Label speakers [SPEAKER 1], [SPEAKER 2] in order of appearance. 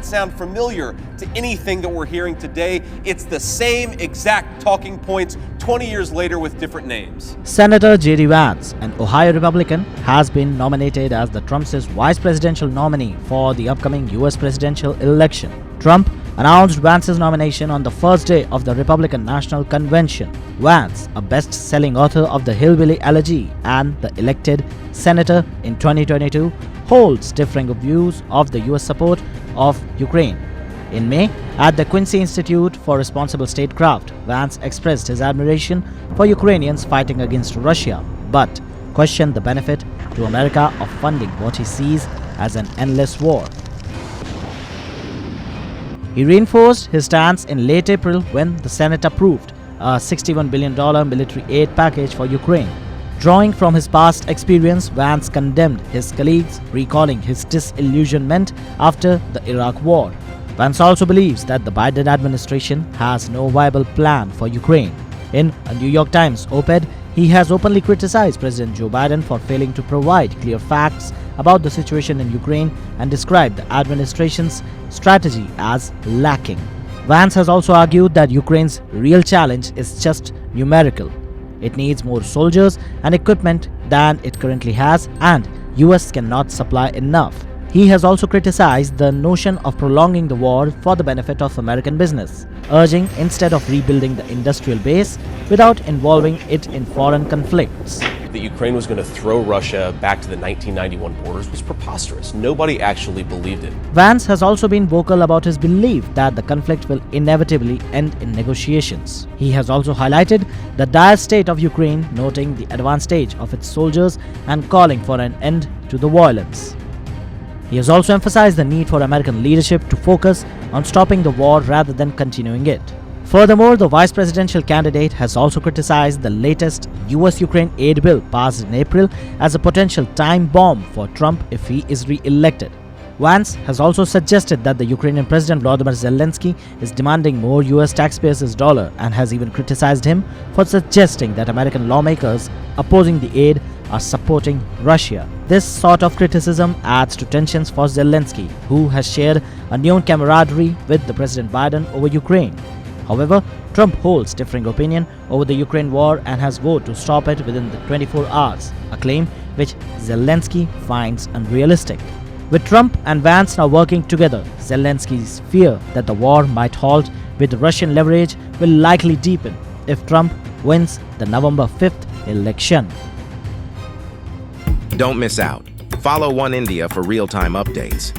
[SPEAKER 1] sound familiar to anything that we're hearing today? It's the same exact talking points 20 years later with different names.
[SPEAKER 2] Senator JD Vance, an Ohio Republican, has been nominated as the Trump's vice presidential nominee for the upcoming US presidential election. Trump announced Vance's nomination on the first day of the Republican National Convention. Vance, a best-selling author of The Hillbilly Elegy and the elected senator in 2022, holds differing views of the US support of Ukraine. In May, at the Quincy Institute for Responsible Statecraft, Vance expressed his admiration for Ukrainians fighting against Russia, but questioned the benefit to America of funding what he sees as an endless war. He reinforced his stance in late April when the Senate approved a $61 billion military aid package for Ukraine. Drawing from his past experience, Vance condemned his colleagues, recalling his disillusionment after the Iraq War. Vance also believes that the Biden administration has no viable plan for Ukraine. In a New York Times op-ed, he has openly criticized President Joe Biden for failing to provide clear facts about the situation in Ukraine and described the administration's strategy as lacking. Vance has also argued that Ukraine's real challenge is just numerical. It needs more soldiers and equipment than it currently has, and US cannot supply enough. He has also criticized the notion of prolonging the war for the benefit of American business, urging instead of rebuilding the industrial base without involving it in foreign conflicts.
[SPEAKER 1] That Ukraine was going to throw Russia back to the 1991 borders was preposterous. Nobody actually believed it.
[SPEAKER 2] Vance has also been vocal about his belief that the conflict will inevitably end in negotiations. He has also highlighted the dire state of Ukraine, noting the advanced stage of its soldiers and calling for an end to the violence. He has also emphasized the need for American leadership to focus on stopping the war rather than continuing it. Furthermore, the vice presidential candidate has also criticized the latest US-Ukraine aid bill passed in April as a potential time bomb for Trump if he is re-elected. Vance has also suggested that the Ukrainian President Volodymyr Zelensky is demanding more US taxpayers' dollar and has even criticized him for suggesting that American lawmakers opposing the aid are supporting Russia. This sort of criticism adds to tensions for Zelensky, who has shared a known camaraderie with the President Biden over Ukraine. However, Trump holds differing opinion over the Ukraine war and has vowed to stop it within the 24 hours, a claim which Zelensky finds unrealistic. With Trump and Vance now working together, Zelensky's fear that the war might halt with Russian leverage will likely deepen if Trump wins the November 5th election.
[SPEAKER 3] Don't miss out. Follow Oneindia for real-time updates.